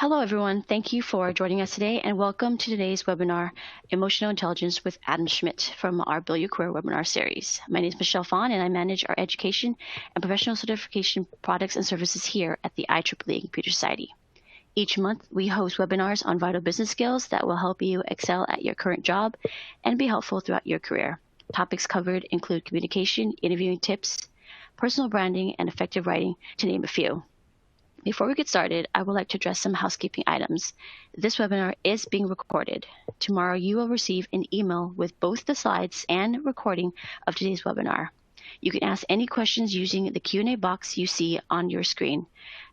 Hello, everyone. Thank you for joining us today, and welcome to today's webinar, Emotional Intelligence with Adam Schmidt from our Build Your Career webinar series. My name is Michelle Fawn, and I manage our education and professional certification products and services here at the IEEE Computer Society. Each month, we host webinars on vital business skills that will help you excel at your current job and be helpful throughout your career. Topics covered include communication, interviewing tips, personal branding, and effective writing, to name a few. Before we get started, I would like to address some housekeeping items. This webinar is being recorded. Tomorrow, you will receive an email with both the slides and recording of today's webinar. You can ask any questions using the Q&A box you see on your screen.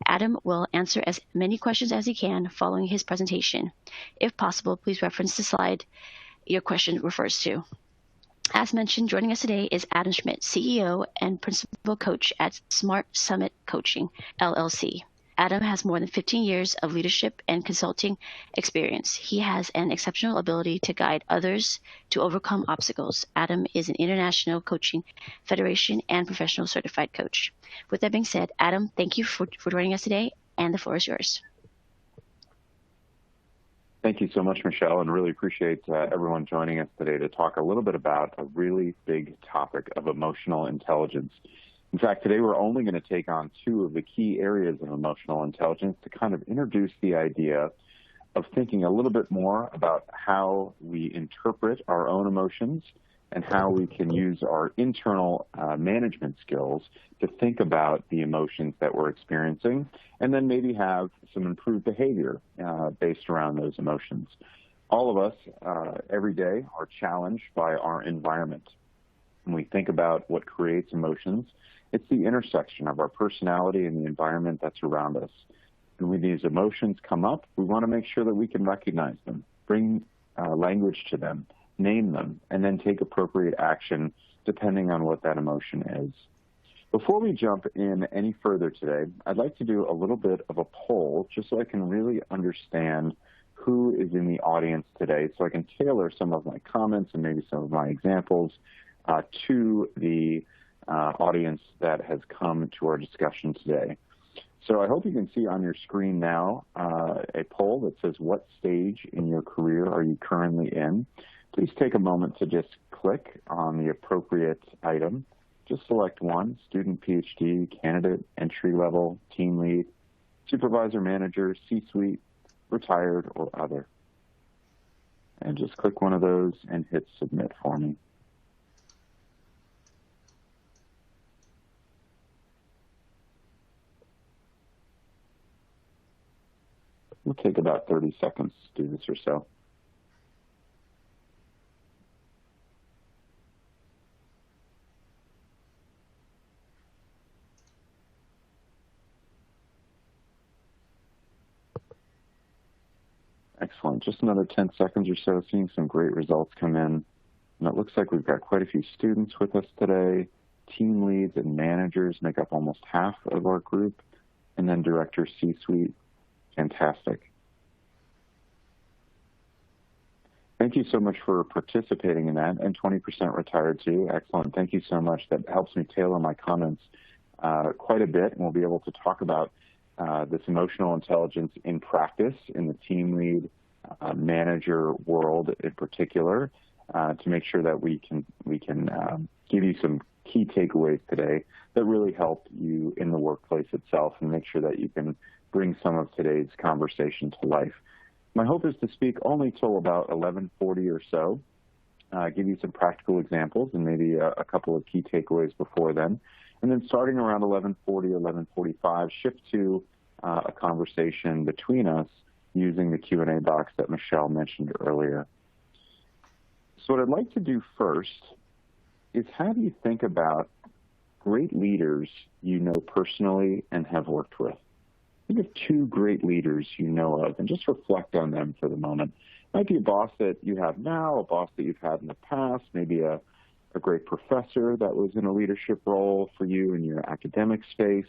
Adam will answer as many questions as he can following his presentation. If possible, please reference the slide your question refers to. As mentioned, joining us today is Adam Schmidt, CEO and Principal Coach at Smart Summit Coaching, LLC. Adam has more than 15 years of leadership and consulting experience. He has an exceptional ability to guide others to overcome obstacles. Adam is an International Coaching Federation and professional certified coach. With that being said, Adam, thank you for joining us today, and the floor is yours. Thank you so much, Michelle, and really appreciate everyone joining us today to talk a little bit about a really big topic of emotional intelligence. In fact, today we're only going to take on two of the key areas of emotional intelligence to kind of introduce the idea of thinking a little bit more about how we interpret our own emotions and how we can use our internal management skills to think about the emotions that we're experiencing, and then maybe have some improved behavior based around those emotions. All of us every day are challenged by our environment. When we think about what creates emotions, it's the intersection of our personality and the environment that's around us. And when these emotions come up, we want to make sure that we can recognize them, bring language to them, name them, and then take appropriate action depending on what that emotion is. Before we jump in any further today, I'd like to do a little bit of a poll just so I can really understand who is in the audience today, so I can tailor some of my comments and maybe some of my examples to the audience that has come to our discussion today. So I hope you can see on your screen now a poll that says, what stage in your career are you currently in? Please take a moment to just click on the appropriate item. Just select one: student, PhD, candidate, entry level, team lead, supervisor, manager, C-suite, retired, or other. And just click one of those and hit submit for me. We'll take about 30 seconds to do this or so. Excellent. Just another 10 seconds or so, seeing some great results come in. And it looks like we've got quite a few students with us today. Team leads and managers make up almost half of our group. And then director, C-suite. Fantastic. Thank you so much for participating in that, and 20% retired too. Excellent. Thank you so much. That helps me tailor my comments quite a bit, and we'll be able to talk about this emotional intelligence in practice in the team lead manager world in particular, to make sure that we can give you some key takeaways today that really help you in the workplace itself, and make sure that you can bring some of today's conversation to life. My hope is to speak only till about 11:40 or so, give you some practical examples and maybe a couple of key takeaways before then. And then starting around 11:40 or 11:45, shift to a conversation between us using the Q&A box that Michelle mentioned earlier. So what I'd like to do first is have you think about great leaders you know personally and have worked with. Think of two great leaders you know of and just reflect on them for the moment. It might be a boss that you have now, a boss that you've had in the past, maybe a great professor that was in a leadership role for you in your academic space.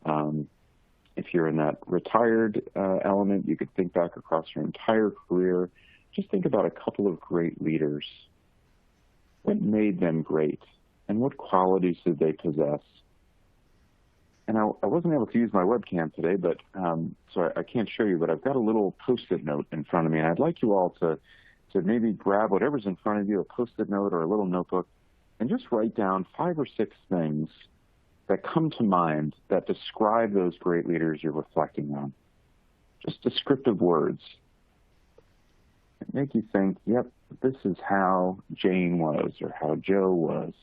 If you're in that retired element, you could think back across your entire career. Just think about a couple of great leaders. What made them great, and what qualities did they possess? And I wasn't able to use my webcam today, but so I can't show you, but I've got a little Post-it note in front of me, and I'd like you all to maybe grab whatever's in front of you, a Post-it note or a little notebook, and just write down 5 or 6 things that come to mind that describe those great leaders you're reflecting on. Just descriptive words that make you think, yep, this is how Jane was or how Joe was.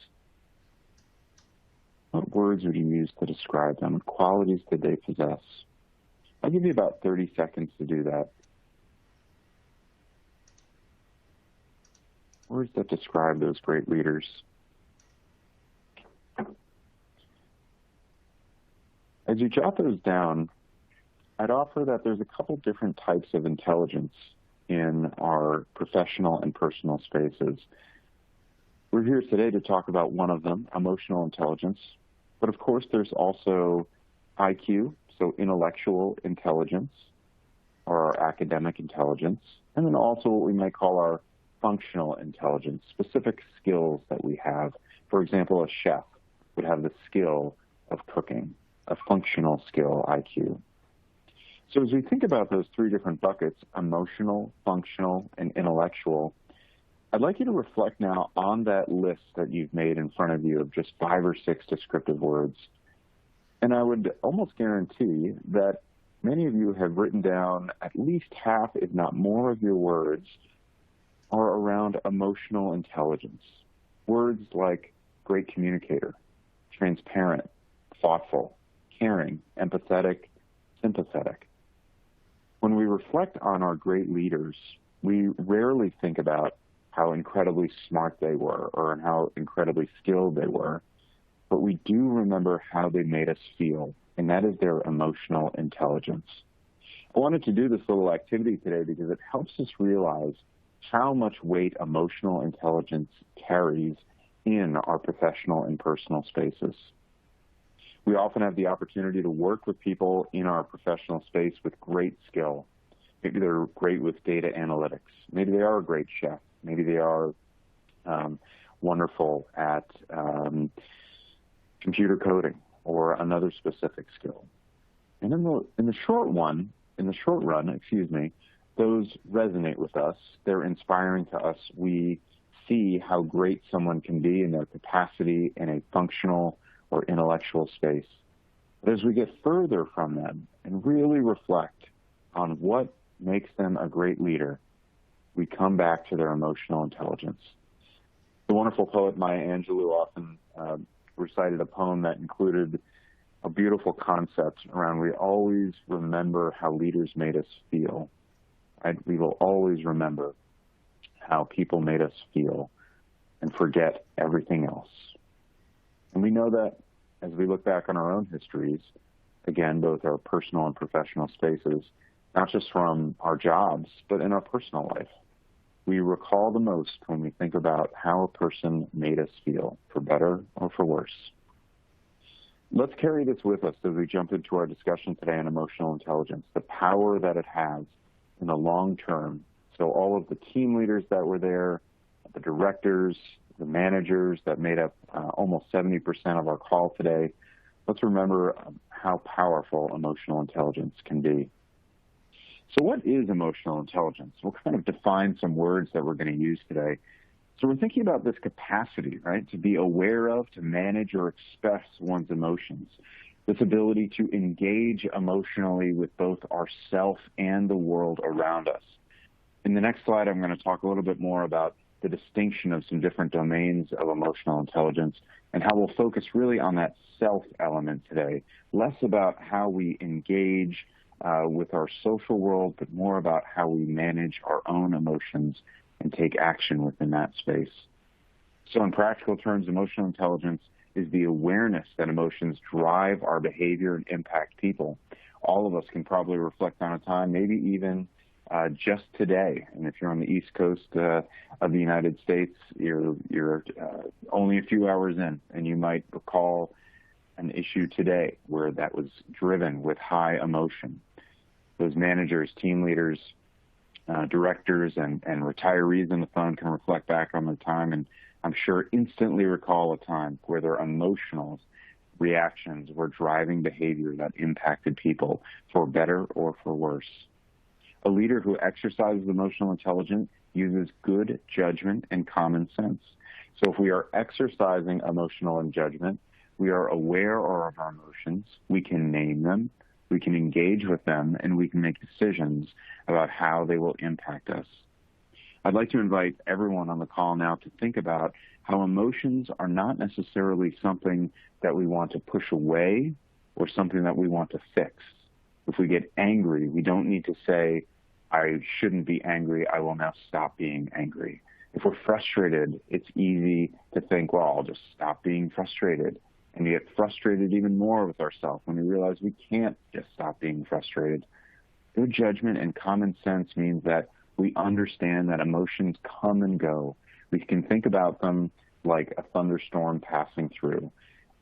What words would you use to describe them? What qualities did they possess? I'll give you about 30 seconds to do that. Words that describe those great leaders. As you jot those down, I'd offer that there's a couple different types of intelligence in our professional and personal spaces. We're here today to talk about one of them, emotional intelligence. But of course, there's also IQ, so intellectual intelligence, or our academic intelligence, and then also what we might call our functional intelligence, specific skills that we have. For example, a chef would have the skill of cooking, a functional skill, IQ. So as we think about those 3 different buckets, emotional, functional, and intellectual, I'd like you to reflect now on that list that you've made in front of you of just 5 or 6 descriptive words. And I would almost guarantee that many of you have written down at least half, if not more, of your words are around emotional intelligence. Words like great communicator, transparent, thoughtful, caring, empathetic, sympathetic. When we reflect on our great leaders, we rarely think about how incredibly smart they were or how incredibly skilled they were, but we do remember how they made us feel, and that is their emotional intelligence. I wanted to do this little activity today because it helps us realize how much weight emotional intelligence carries in our professional and personal spaces. We often have the opportunity to work with people in our professional space with great skill. Maybe they're great with data analytics. Maybe they are a great chef. Maybe they are wonderful at computer coding or another specific skill. And in the short run, those resonate with us. They're inspiring to us. We see how great someone can be in their capacity in a functional or intellectual space. But as we get further from them and really reflect on what makes them a great leader, we come back to their emotional intelligence. The wonderful poet Maya Angelou often recited a poem that included a beautiful concept around we always remember how leaders made us feel. We will always remember how people made us feel and forget everything else. And we know that as we look back on our own histories, again, both our personal and professional spaces, not just from our jobs, but in our personal life, we recall the most when we think about how a person made us feel, for better or for worse. Let's carry this with us as we jump into our discussion today on emotional intelligence, the power that it has in the long term. So all of the team leaders that were there, the directors, the managers that made up almost 70% of our call today, let's remember how powerful emotional intelligence can be. So what is emotional intelligence? We'll kind of define some words that we're going to use today. So we're thinking about this capacity, right, to be aware of, to manage or express one's emotions, this ability to engage emotionally with both ourself and the world around us. In the next slide, I'm going to talk a little bit more about the distinction of some different domains of emotional intelligence and how we'll focus really on that self element today, less about how we engage with our social world, but more about how we manage our own emotions and take action within that space. So in practical terms, emotional intelligence is the awareness that emotions drive our behavior and impact people. All of us can probably reflect on a time, maybe even just today. And if you're on the East Coast of the United States, you're only a few hours in, and you might recall an issue today where that was driven with high emotion. Those managers, team leaders, directors, and retirees on the phone can reflect back on their time, and I'm sure instantly recall a time where their emotions reactions were driving behavior that impacted people for better or for worse. A leader who exercises emotional intelligence uses good judgment and common sense. So if we are exercising emotional judgment, we are aware of our emotions, we can name them, we can engage with them, and we can make decisions about how they will impact us. I'd like to invite everyone on the call now to think about how emotions are not necessarily something that we want to push away or something that we want to fix. If we get angry, we don't need to say, I shouldn't be angry, I will now stop being angry. If we're frustrated, it's easy to think, well, I'll just stop being frustrated. And we get frustrated even more with ourselves when we realize we can't just stop being frustrated. Good judgment and common sense means that we understand that emotions come and go. We can think about them like a thunderstorm passing through.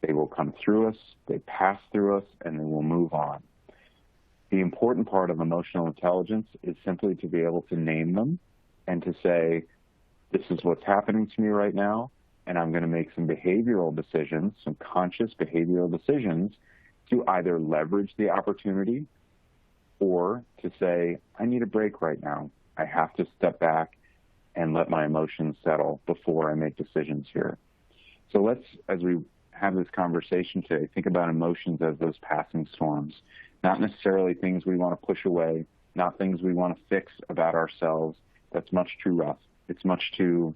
They will come through us, they pass through us, and then we'll move on. The important part of emotional intelligence is simply to be able to name them and to say, this is what's happening to me right now, and I'm going to make some behavioral decisions, some conscious behavioral decisions to either leverage the opportunity or to say, I need a break right now. I have to step back and let my emotions settle before I make decisions here. So let's, as we have this conversation today, think about emotions as those passing storms, not necessarily things we want to push away, not things we want to fix about ourselves. That's much too rough. It's much too,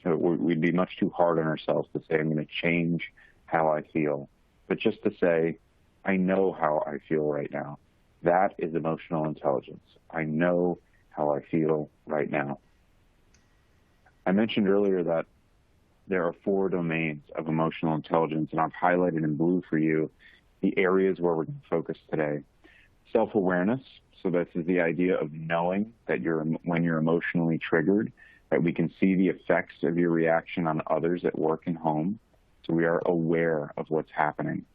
we'd be much too hard on ourselves to say, I'm going to change how I feel. But just to say, I know how I feel right now. That is emotional intelligence. I know how I feel right now. I mentioned earlier that there are 4 domains of emotional intelligence, and I've highlighted in blue for you the areas where we're going to focus today. Self-awareness, so this is the idea of knowing that when you're emotionally triggered, that we can see the effects of your reaction on others at work and home, so we are aware of what's happening.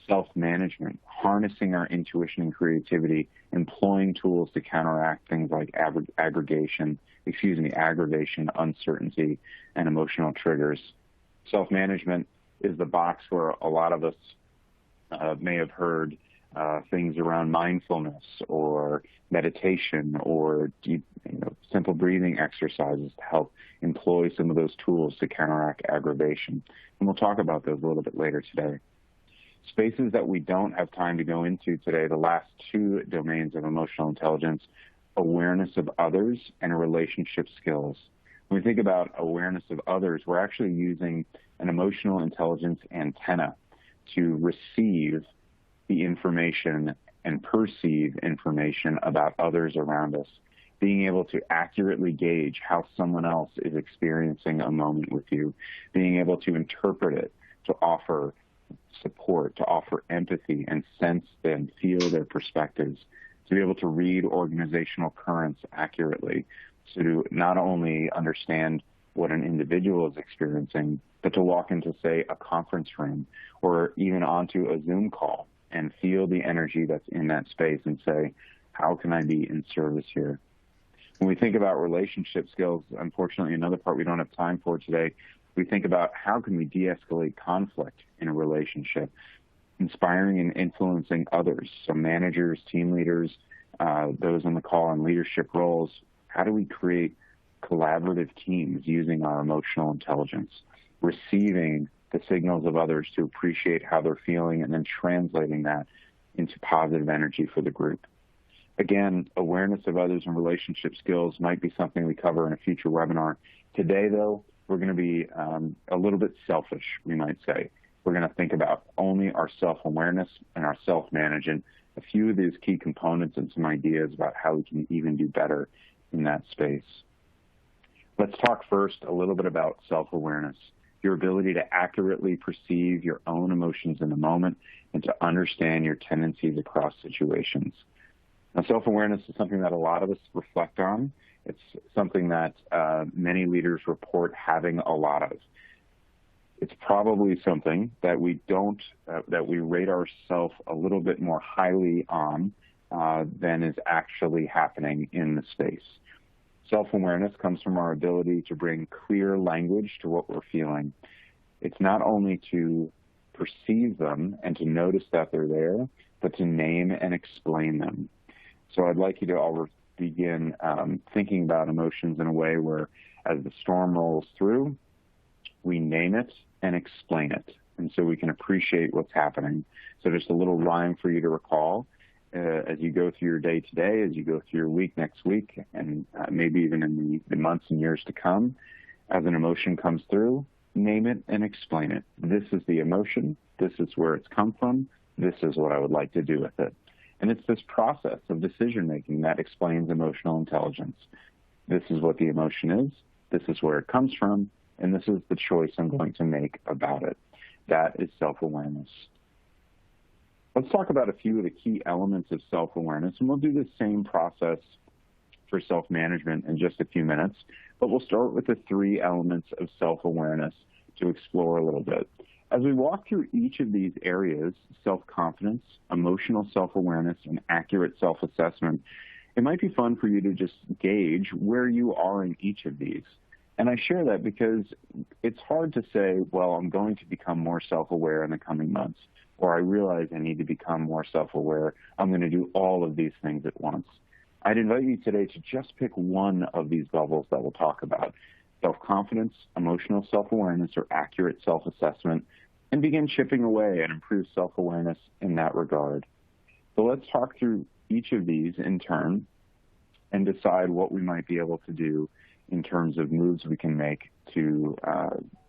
Self-management, harnessing our intuition and creativity, employing tools to counteract things like aggravation, uncertainty, and emotional triggers. Self-management is the box where a lot of us may have heard things around mindfulness or meditation or deep, simple breathing exercises to help employ some of those tools to counteract aggravation. And we'll talk about those a little bit later today. Spaces that we don't have time to go into today, the last 2 domains of emotional intelligence, awareness of others and relationship skills. When we think about awareness of others, we're actually using an emotional intelligence antenna to receive the information and perceive information about others around us, being able to accurately gauge how someone else is experiencing a moment with you, being able to interpret it, to offer support, to offer empathy and sense and feel their perspectives, to be able to read organizational currents accurately, so to not only understand what an individual is experiencing, but to walk into, say, a conference room or even onto a Zoom call and feel the energy that's in that space and say, how can I be in service here? When we think about relationship skills, unfortunately, another part we don't have time for today, we think about how can we de-escalate conflict in a relationship, inspiring and influencing others, so managers, team leaders, those on the call in leadership roles. How do we create collaborative teams using our emotional intelligence, receiving the signals of others to appreciate how they're feeling and then translating that into positive energy for the group? Again, awareness of others and relationship skills might be something we cover in a future webinar. Today, though, we're going to be a little bit selfish, we might say. We're going to think about only our self-awareness and our self-management, a few of these key components and some ideas about how we can even do better in that space. Let's talk first a little bit about self-awareness, your ability to accurately perceive your own emotions in the moment and to understand your tendencies across situations. Now, self-awareness is something that a lot of us reflect on. It's something that many leaders report having a lot of. It's probably something that we don't, that we rate ourselves a little bit more highly on than is actually happening in the space. Self-awareness comes from our ability to bring clear language to what we're feeling. It's not only to perceive them and to notice that they're there, but to name and explain them. So I'd like you to all begin thinking about emotions in a way where, as the storm rolls through, we name it and explain it. And so we can appreciate what's happening. So just a little rhyme for you to recall as you go through your day today, as you go through your week next week, and maybe even in the months and years to come. As an emotion comes through, name it and explain it. This is the emotion. This is where it's come from. This is what I would like to do with it. And it's this process of decision-making that explains emotional intelligence. This is what the emotion is. This is where it comes from. And this is the choice I'm going to make about it. That is self-awareness. Let's talk about a few of the key elements of self-awareness, and we'll do the same process for self-management in just a few minutes, but we'll start with the 3 elements of self-awareness to explore a little bit. As we walk through each of these areas, self-confidence, emotional self-awareness, and accurate self-assessment, it might be fun for you to just gauge where you are in each of these. And I share that because it's hard to say, well, I'm going to become more self-aware in the coming months, or I realize I need to become more self-aware. I'm going to do all of these things at once. I'd invite you today to just pick one of these bubbles that we'll talk about: self-confidence, emotional self-awareness, or accurate self-assessment, and begin chipping away and improve self-awareness in that regard. So let's talk through each of these in turn and decide what we might be able to do in terms of moves we can make to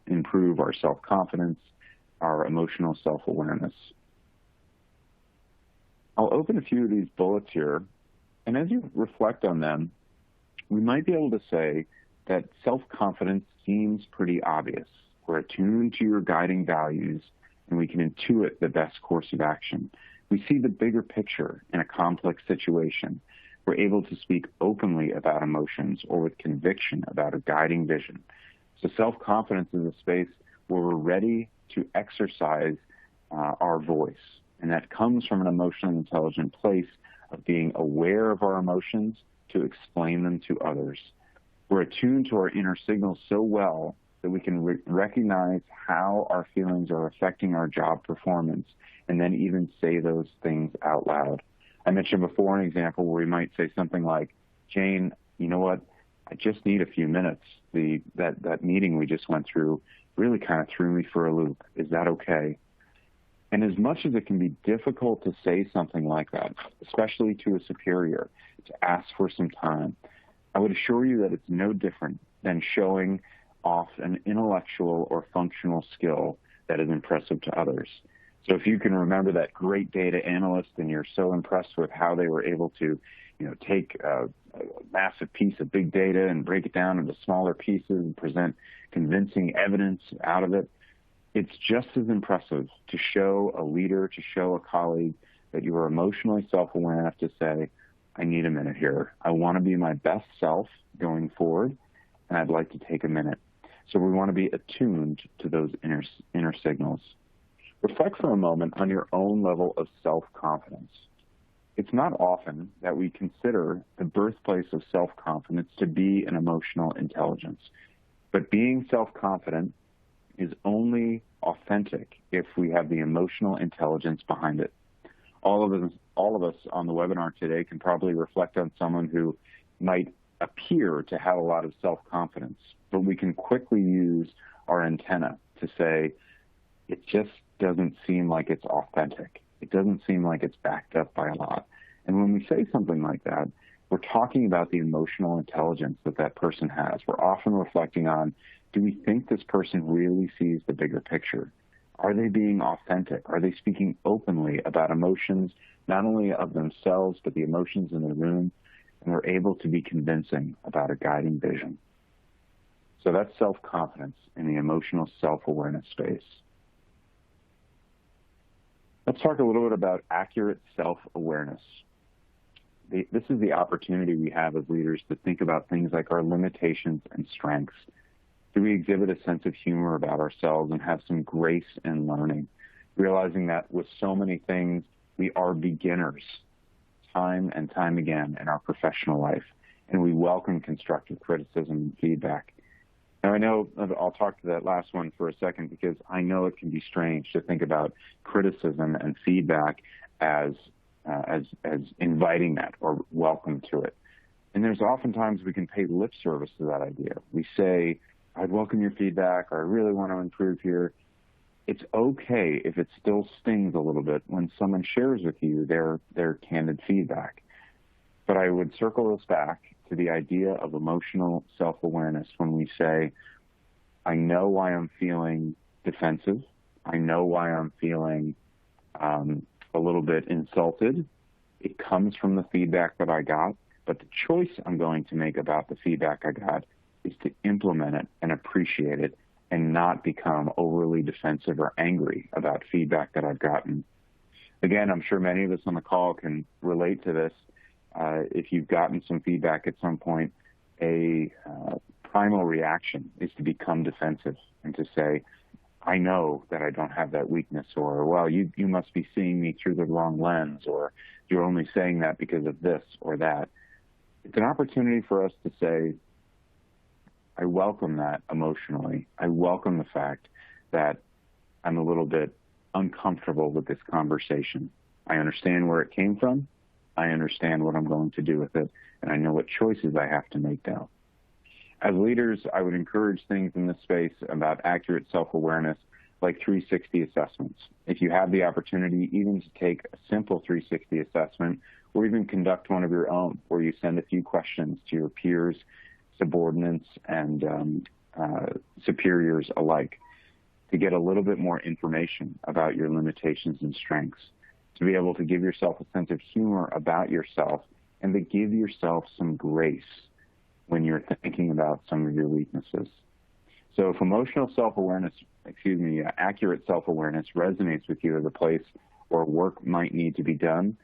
improve our self-confidence, our emotional self-awareness. I'll open a few of these bullets here, and as you reflect on them, we might be able to say that self-confidence seems pretty obvious. We're attuned to your guiding values, and we can intuit the best course of action. We see the bigger picture in a complex situation. We're able to speak openly about emotions or with conviction about a guiding vision. So self-confidence is a space where we're ready to exercise our voice. And that comes from an emotionally intelligent place of being aware of our emotions to explain them to others. We're attuned to our inner signals so well that we can recognize how our feelings are affecting our job performance and then even say those things out loud. I mentioned before an example where we might say something like, Jane, you know what? I just need a few minutes. That meeting we just went through really kind of threw me for a loop. Is that okay? And as much as it can be difficult to say something like that, especially to a superior, to ask for some time, I would assure you that it's no different than showing off an intellectual or functional skill that is impressive to others. So if you can remember that great data analyst and you're so impressed with how they were able to, take a massive piece of big data and break it down into smaller pieces and present convincing evidence out of it, it's just as impressive to show a leader, to show a colleague that you are emotionally self-aware enough to say, I need a minute here. I want to be my best self going forward, and I'd like to take a minute. So we want to be attuned to those inner signals. Reflect for a moment on your own level of self-confidence. It's not often that we consider the birthplace of self-confidence to be an emotional intelligence. But being self-confident is only authentic if we have the emotional intelligence behind it. All of us on the webinar today can probably reflect on someone who might appear to have a lot of self-confidence, but we can quickly use our antenna to say, it just doesn't seem like it's authentic. It doesn't seem like it's backed up by a lot. And when we say something like that, we're talking about the emotional intelligence that person has. We're often reflecting on, do we think this person really sees the bigger picture? Are they being authentic? Are they speaking openly about emotions, not only of themselves, but the emotions in the room? And they're able to be convincing about a guiding vision. So that's self-confidence in the emotional self-awareness space. Let's talk a little bit about accurate self-awareness. This is the opportunity we have as leaders to think about things like our limitations and strengths. Do we exhibit a sense of humor about ourselves and have some grace in learning, realizing that with so many things, we are beginners time and time again in our professional life, and we welcome constructive criticism and feedback. Now, I know I'll talk to that last one for a second because I know it can be strange to think about criticism and feedback as inviting that or welcome to it. And there's oftentimes we can pay lip service to that idea. We say, I'd welcome your feedback, or I really want to improve here. It's okay if it still stings a little bit when someone shares with you their candid feedback. But I would circle this back to the idea of emotional self-awareness when we say, I know why I'm feeling defensive. I know why I'm feeling a little bit insulted. It comes from the feedback that I got, but the choice I'm going to make about the feedback I got is to implement it and appreciate it and not become overly defensive or angry about feedback that I've gotten. Again, I'm sure many of us on the call can relate to this. If you've gotten some feedback at some point, a primal reaction is to become defensive and to say, I know that I don't have that weakness, or, well, you must be seeing me through the wrong lens, or you're only saying that because of this or that. It's an opportunity for us to say, I welcome that emotionally. I welcome the fact that I'm a little bit uncomfortable with this conversation. I understand where it came from. I understand what I'm going to do with it, and I know what choices I have to make now. As leaders, I would encourage things in this space about accurate self-awareness like 360 assessments. If you have the opportunity even to take a simple 360 assessment or even conduct one of your own where you send a few questions to your peers, subordinates, and superiors alike to get a little bit more information about your limitations and strengths, to be able to give yourself a sense of humor about yourself and to give yourself some grace when you're thinking about some of your weaknesses. So if emotional self-awareness, accurate self-awareness resonates with you as a place where work might need to be done,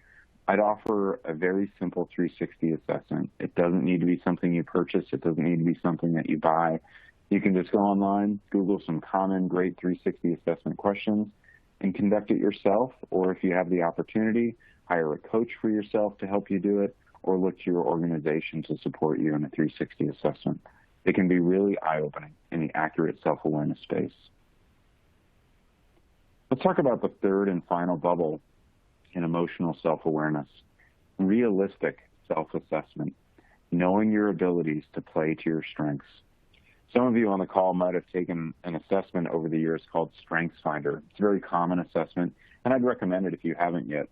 I'd offer a very simple 360 assessment. It doesn't need to be something you purchase. It doesn't need to be something that you buy. You can just go online, Google some common great 360 assessment questions, and conduct it yourself, or if you have the opportunity, hire a coach for yourself to help you do it, or look to your organization to support you in a 360 assessment. It can be really eye-opening in the accurate self-awareness space. Let's talk about the third and final bubble in emotional self-awareness, realistic self-assessment, knowing your abilities to play to your strengths. Some of you on the call might have taken an assessment over the years called StrengthsFinder. It's a very common assessment, and I'd recommend it if you haven't yet.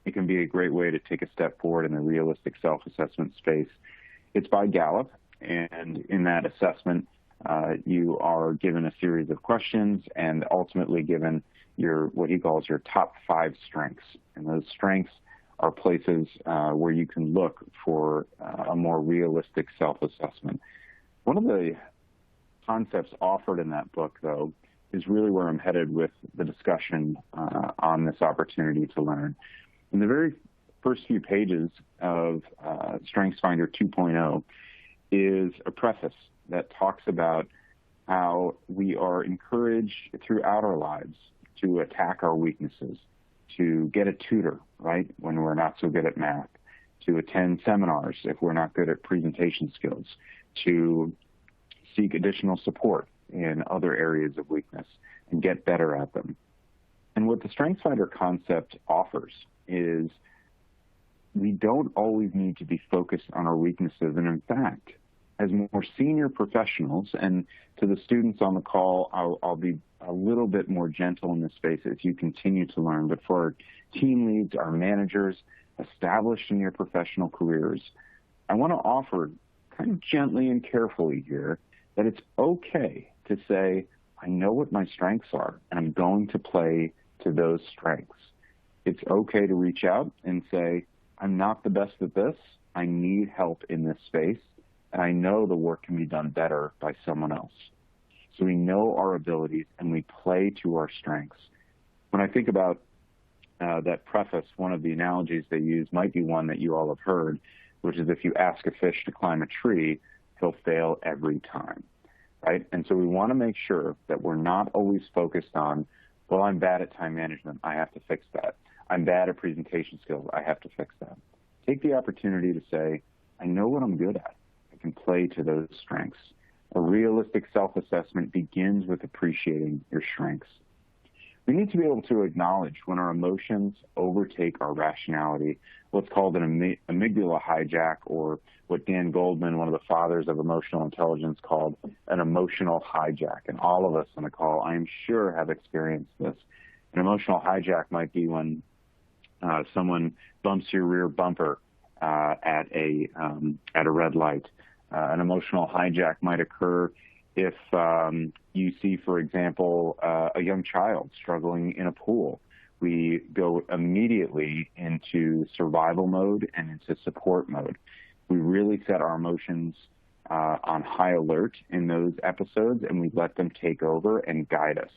It can be a great way to take a step forward in the realistic self-assessment space. It's by Gallup, and in that assessment, you are given a series of questions and ultimately given what he calls your top 5 strengths. And those strengths are places where you can look for a more realistic self-assessment. One of the concepts offered in that book, though, is really where I'm headed with the discussion on this opportunity to learn. In the very first few pages of StrengthsFinder 2.0 is a preface that talks about how we are encouraged throughout our lives to attack our weaknesses, to get a tutor, right, when we're not so good at math, to attend seminars if we're not good at presentation skills, to seek additional support in other areas of weakness and get better at them. And what the StrengthsFinder concept offers is we don't always need to be focused on our weaknesses. And in fact, as more senior professionals, and to the students on the call, I'll be a little bit more gentle in this space as you continue to learn. But for our team leads, our managers, established in your professional careers, I want to offer kind of gently and carefully here that it's okay to say, I know what my strengths are, and I'm going to play to those strengths. It's okay to reach out and say, I'm not the best at this. I need help in this space, and I know the work can be done better by someone else. So we know our abilities, and we play to our strengths. When I think about that preface, one of the analogies they use might be one that you all have heard, which is if you ask a fish to climb a tree, he'll fail every time, right? And so we want to make sure that we're not always focused on, well, I'm bad at time management, I have to fix that. I'm bad at presentation skills, I have to fix that. Take the opportunity to say, I know what I'm good at. I can play to those strengths. A realistic self-assessment begins with appreciating your strengths. We need to be able to acknowledge when our emotions overtake our rationality, what's called an amygdala hijack, or what Dan Goldman, one of the fathers of emotional intelligence, called an emotional hijack. And all of us on the call, I am sure, have experienced this. An emotional hijack might be when someone bumps your rear bumper at a red light. An emotional hijack might occur if you see, for example, a young child struggling in a pool. We go immediately into survival mode and into support mode. We really set our emotions on high alert in those episodes, and we let them take over and guide us.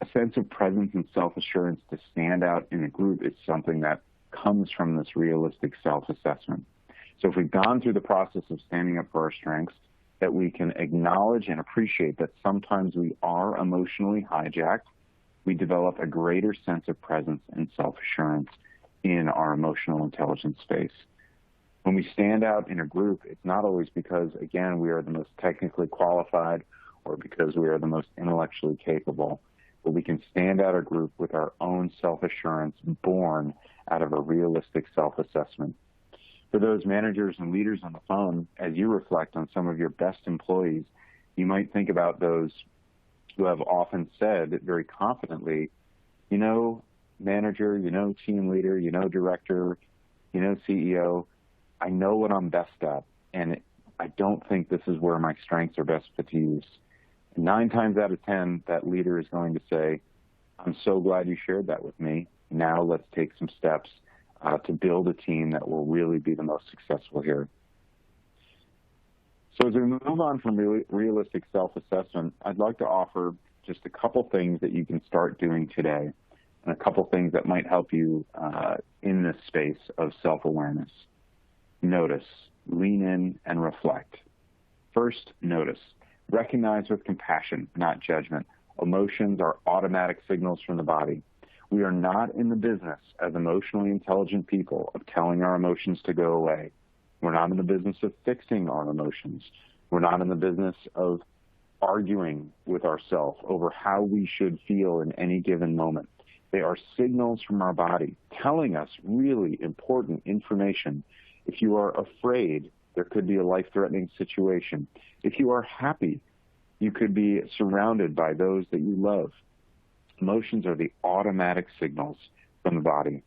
A sense of presence and self-assurance to stand out in a group is something that comes from this realistic self-assessment. So if we've gone through the process of standing up for our strengths, that we can acknowledge and appreciate that sometimes we are emotionally hijacked, we develop a greater sense of presence and self-assurance in our emotional intelligence space. When we stand out in a group, it's not always because, again, we are the most technically qualified or because we are the most intellectually capable, but we can stand out a group with our own self-assurance born out of a realistic self-assessment. For those managers and leaders on the phone, as you reflect on some of your best employees, you might think about those who have often said very confidently, you know, manager, you know, team leader, you know, director, you know, CEO, I know what I'm best at, and I don't think this is where my strengths are best put to use. 9 times out of 10, that leader is going to say, I'm so glad you shared that with me. Now let's take some steps to build a team that will really be the most successful here. So as we move on from realistic self-assessment, I'd like to offer just a couple things that you can start doing today and a couple things that might help you in this space of self-awareness. Notice, lean in, and reflect. First, notice. Recognize with compassion, not judgment. Emotions are automatic signals from the body. We are not in the business as emotionally intelligent people of telling our emotions to go away. We're not in the business of fixing our emotions. We're not in the business of arguing with ourselves over how we should feel in any given moment. They are signals from our body telling us really important information. If you are afraid, there could be a life-threatening situation. If you are happy, you could be surrounded by those that you love. Emotions are the automatic signals from the body.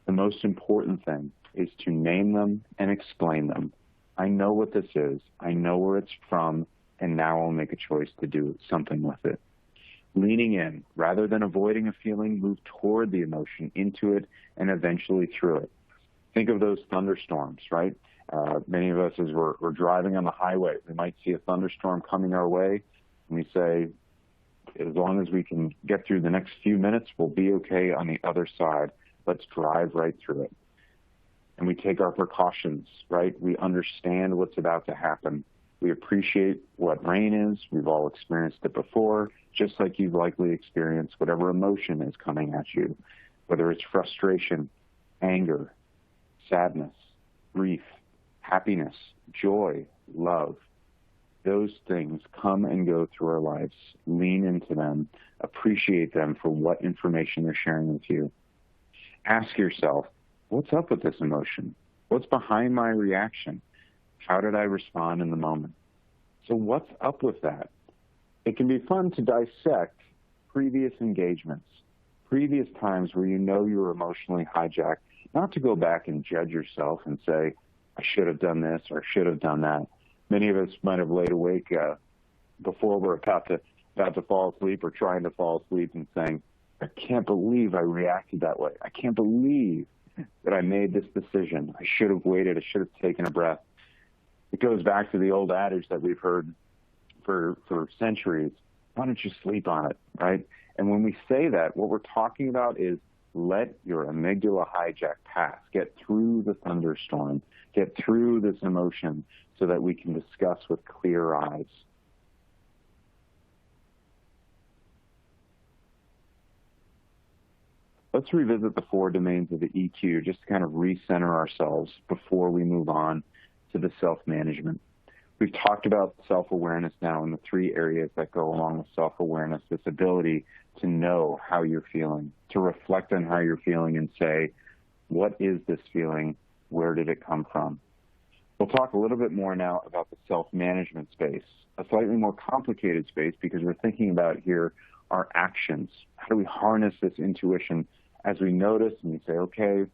The most important thing is to name them and explain them. I know what this is. I know where it's from, and now I'll make a choice to do something with it. Leaning in, rather than avoiding a feeling, move toward the emotion, into it, and eventually through it. Think of those thunderstorms, right? Many of us, as we're driving on the highway, we might see a thunderstorm coming our way, and we say, as long as we can get through the next few minutes, we'll be okay on the other side. Let's drive right through it. And we take our precautions, right? We understand what's about to happen. We appreciate what rain is. We've all experienced it before, just like you've likely experienced whatever emotion is coming at you, whether it's frustration, anger, sadness, grief, happiness, joy, love. Those things come and go through our lives. Lean into them. Appreciate them for what information they're sharing with you. Ask yourself, what's up with this emotion? What's behind my reaction? How did I respond in the moment? So what's up with that? It can be fun to dissect previous engagements, previous times where you know you were emotionally hijacked, not to go back and judge yourself and say, I should have done this or I should have done that. Many of us might have laid awake before we're about to fall asleep or trying to fall asleep and saying, I can't believe I reacted that way. I can't believe that I made this decision. I should have waited. I should have taken a breath. It goes back to the old adage that we've heard for centuries. Why don't you sleep on it, right? And when we say that, what we're talking about is let your amygdala hijack pass. Get through the thunderstorm. Get through this emotion so that we can discuss with clear eyes. Let's revisit the 4 domains of the EQ just to kind of recenter ourselves before we move on to the self-management. We've talked about self-awareness now in the three areas that go along with self-awareness, this ability to know how you're feeling, to reflect on how you're feeling and say, what is this feeling? Where did it come from? We'll talk a little bit more now about the self-management space, a slightly more complicated space because we're thinking about here our actions. How do we harness this intuition as we notice and we say, okay,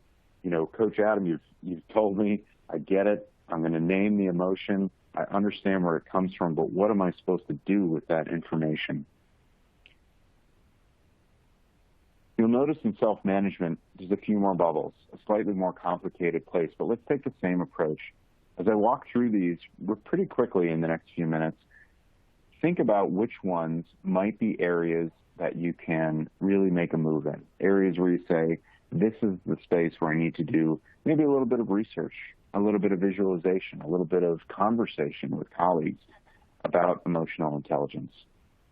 Coach Adam, you've told me, I get it. I'm going to name the emotion. I understand where it comes from, but what am I supposed to do with that information? You'll notice in self-management, there's a few more bubbles, a slightly more complicated place, but let's take the same approach. As I walk through these, we're pretty quickly in the next few minutes, think about which ones might be areas that you can really make a move in, areas where you say, this is the space where I need to do maybe a little bit of research, a little bit of visualization, a little bit of conversation with colleagues about emotional intelligence,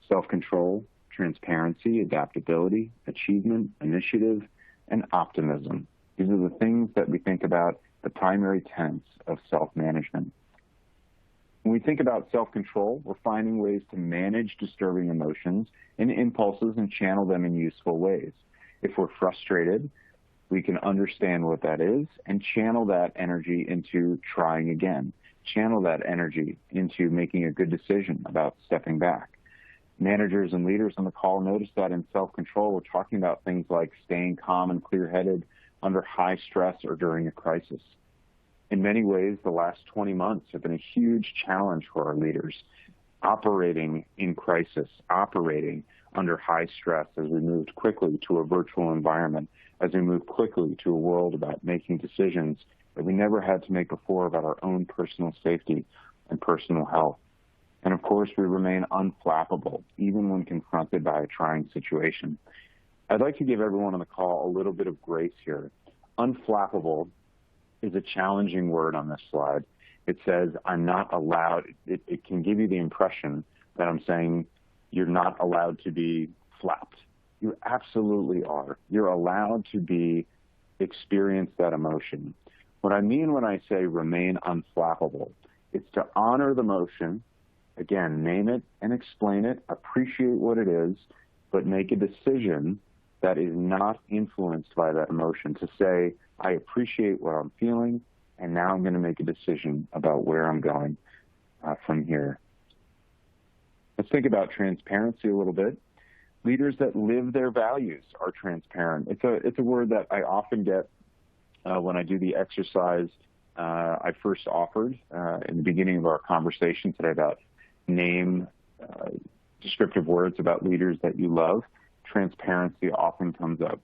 self-control, transparency, adaptability, achievement, initiative, and optimism. These are the things that we think about, the primary tenets of self-management. When we think about self-control, we're finding ways to manage disturbing emotions and impulses and channel them in useful ways. If we're frustrated, we can understand what that is and channel that energy into trying again, channel that energy into making a good decision about stepping back. Managers and leaders on the call notice that in self-control, we're talking about things like staying calm and clear-headed under high stress or during a crisis. In many ways, the last 20 months have been a huge challenge for our leaders, operating in crisis, operating under high stress as we moved quickly to a virtual environment, as we moved quickly to a world about making decisions that we never had to make before about our own personal safety and personal health. And of course, we remain unflappable, even when confronted by a trying situation. I'd like to give everyone on the call a little bit of grace here. Unflappable is a challenging word on this slide. It says, I'm not allowed. It can give you the impression that I'm saying you're not allowed to be flapped. You absolutely are. You're allowed to experience that emotion. What I mean when I say remain unflappable, it's to honor the emotion. Again, name it and explain it, appreciate what it is, but make a decision that is not influenced by that emotion. To say, I appreciate what I'm feeling, and now I'm going to make a decision about where I'm going from here. Let's think about transparency a little bit. Leaders that live their values are transparent. It's a word that I often get when I do the exercise I first offered in the beginning of our conversation today about name descriptive words about leaders that you love. Transparency often comes up.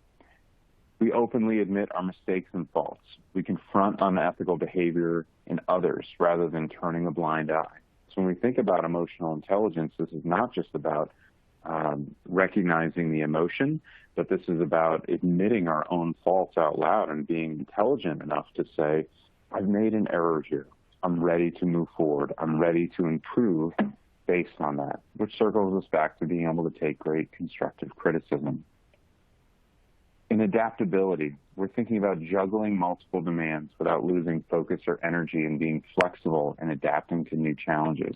We openly admit our mistakes and faults. We confront unethical behavior in others rather than turning a blind eye. So when we think about emotional intelligence, this is not just about recognizing the emotion, but this is about admitting our own faults out loud and being intelligent enough to say, I've made an error here. I'm ready to move forward. I'm ready to improve based on that, which circles us back to being able to take great constructive criticism. In adaptability, we're thinking about juggling multiple demands without losing focus or energy and being flexible and adapting to new challenges.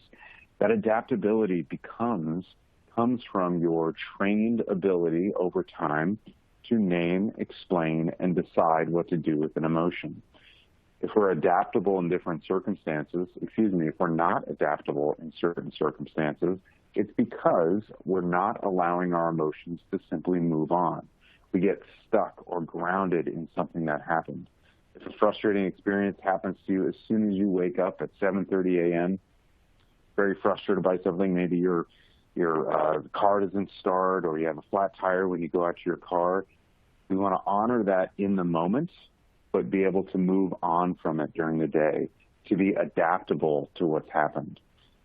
That adaptability comes from your trained ability over time to name, explain, and decide what to do with an emotion. If we're adaptable in different circumstances, if we're not adaptable in certain circumstances, it's because we're not allowing our emotions to simply move on. We get stuck or grounded in something that happened. If a frustrating experience happens to you as soon as you wake up at 7:30 a.m., very frustrated by something, maybe your car doesn't start or you have a flat tire when you go out to your car, we want to honor that in the moment, but be able to move on from it during the day, to be adaptable to what's happened.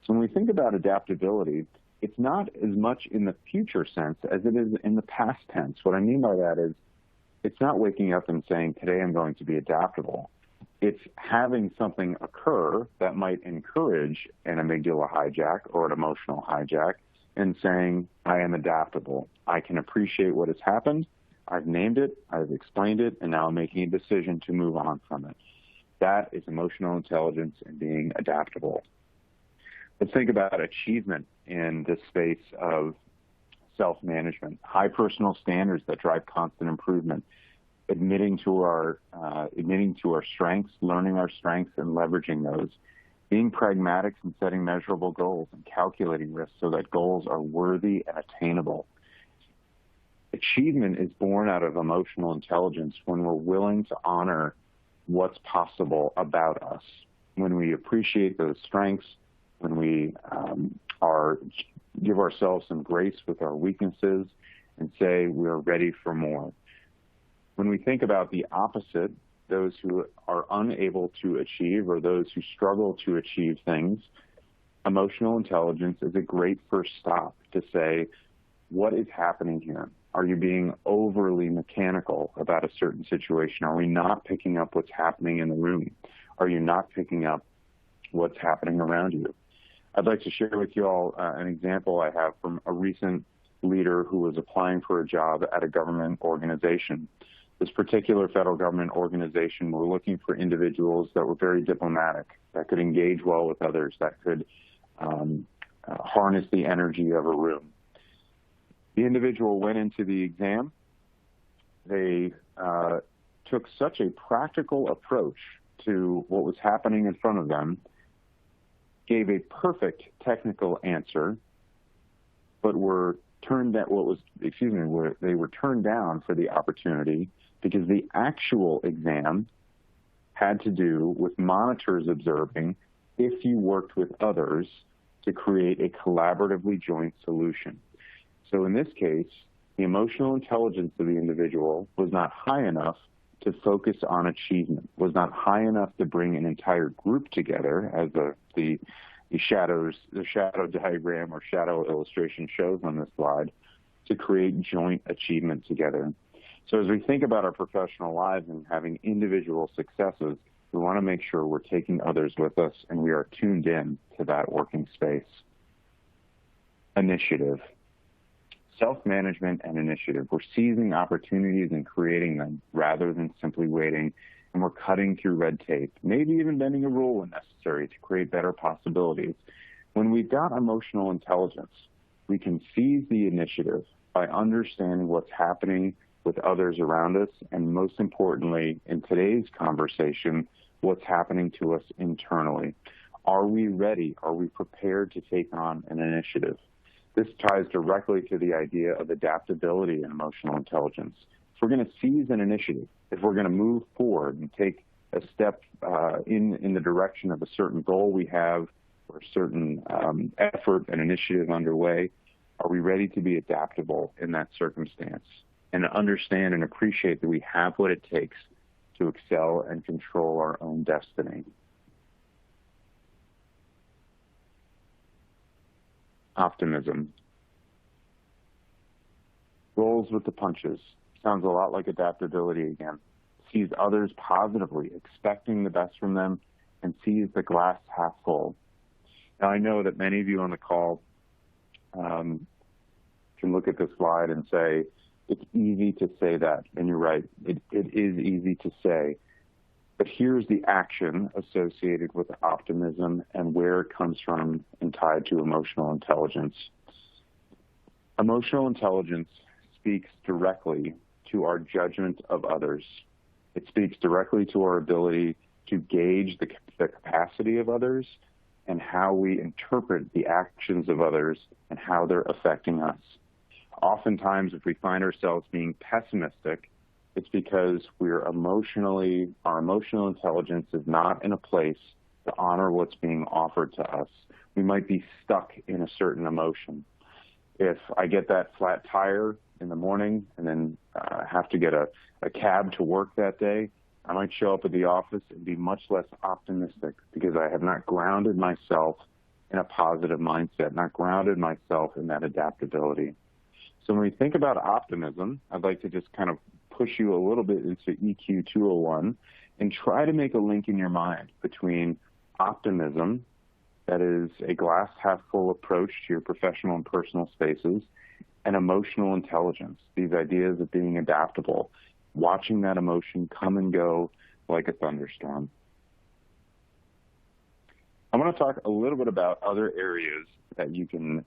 So when we think about adaptability, it's not as much in the future sense as it is in the past tense. What I mean by that is it's not waking up and saying, today I'm going to be adaptable. It's having something occur that might encourage an amygdala hijack or an emotional hijack and saying, I am adaptable. I can appreciate what has happened. I've named it, I've explained it, and now I'm making a decision to move on from it. That is emotional intelligence and being adaptable. Let's think about achievement in this space of self-management, high personal standards that drive constant improvement, admitting to our strengths, learning our strengths and leveraging those, being pragmatic and setting measurable goals and calculating risks so that goals are worthy and attainable. Achievement is born out of emotional intelligence when we're willing to honor what's possible about us, when we appreciate those strengths, when we give ourselves some grace with our weaknesses and say we're ready for more. When we think about the opposite, those who are unable to achieve or those who struggle to achieve things, emotional intelligence is a great first stop to say, what is happening here? Are you being overly mechanical about a certain situation? Are we not picking up what's happening in the room? Are you not picking up what's happening around you? I'd like to share with you all an example I have from a recent leader who was applying for a job at a government organization. This particular federal government organization were looking for individuals that were very diplomatic, that could engage well with others, that could harness the energy of a room. The individual went into the exam. They took such a practical approach to what was happening in front of them, gave a perfect technical answer, but were turned down. They were turned down for the opportunity because the actual exam had to do with monitors observing if you worked with others to create a collaboratively joint solution. So in this case, the emotional intelligence of the individual was not high enough to focus on achievement, was not high enough to bring an entire group together, as the shadow diagram or shadow illustration shows on this slide, to create joint achievement together. So as we think about our professional lives and having individual successes, we want to make sure we're taking others with us and we are tuned in to that working space. Initiative. Self-management and initiative. We're seizing opportunities and creating them rather than simply waiting, and we're cutting through red tape, maybe even bending a rule when necessary to create better possibilities. When we've got emotional intelligence, we can seize the initiative by understanding what's happening with others around us, and most importantly, in today's conversation, what's happening to us internally. Are we ready? Are we prepared to take on an initiative? This ties directly to the idea of adaptability and emotional intelligence. If we're going to seize an initiative, if we're going to move forward and take a step in the direction of a certain goal we have or a certain effort and initiative underway, are we ready to be adaptable in that circumstance and understand and appreciate that we have what it takes to excel and control our own destiny? Optimism. Rolls with the punches. Sounds a lot like adaptability again. Sees others positively, expecting the best from them, and sees the glass half full. Now, I know that many of you on the call can look at this slide and say, it's easy to say that, and you're right, it is easy to say. But here's the action associated with optimism and where it comes from and tied to emotional intelligence. Emotional intelligence speaks directly to our judgment of others. It speaks directly to our ability to gauge the capacity of others and how we interpret the actions of others and how they're affecting us. Oftentimes, if we find ourselves being pessimistic, it's because our emotional intelligence is not in a place to honor what's being offered to us. We might be stuck in a certain emotion. If I get that flat tire in the morning and then have to get a cab to work that day, I might show up at the office and be much less optimistic because I have not grounded myself in a positive mindset, not grounded myself in that adaptability. So when we think about optimism, I'd like to just kind of push you a little bit into EQ 201 and try to make a link in your mind between optimism, that is a glass half full approach to your professional and personal spaces, and emotional intelligence, these ideas of being adaptable, watching that emotion come and go like a thunderstorm. I want want to talk a little bit about other areas that you can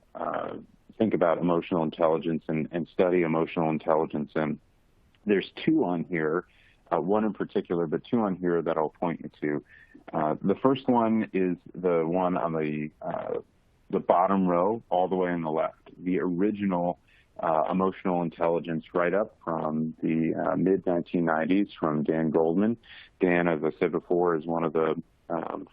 think about emotional intelligence and study emotional intelligence in. There's two on here, one in particular, but two on here that I'll point you to. The first one is the one on the bottom row, all the way on the left, the original emotional intelligence write-up from the mid-1990s from Dan Goldman. Dan, as I said before, is one of the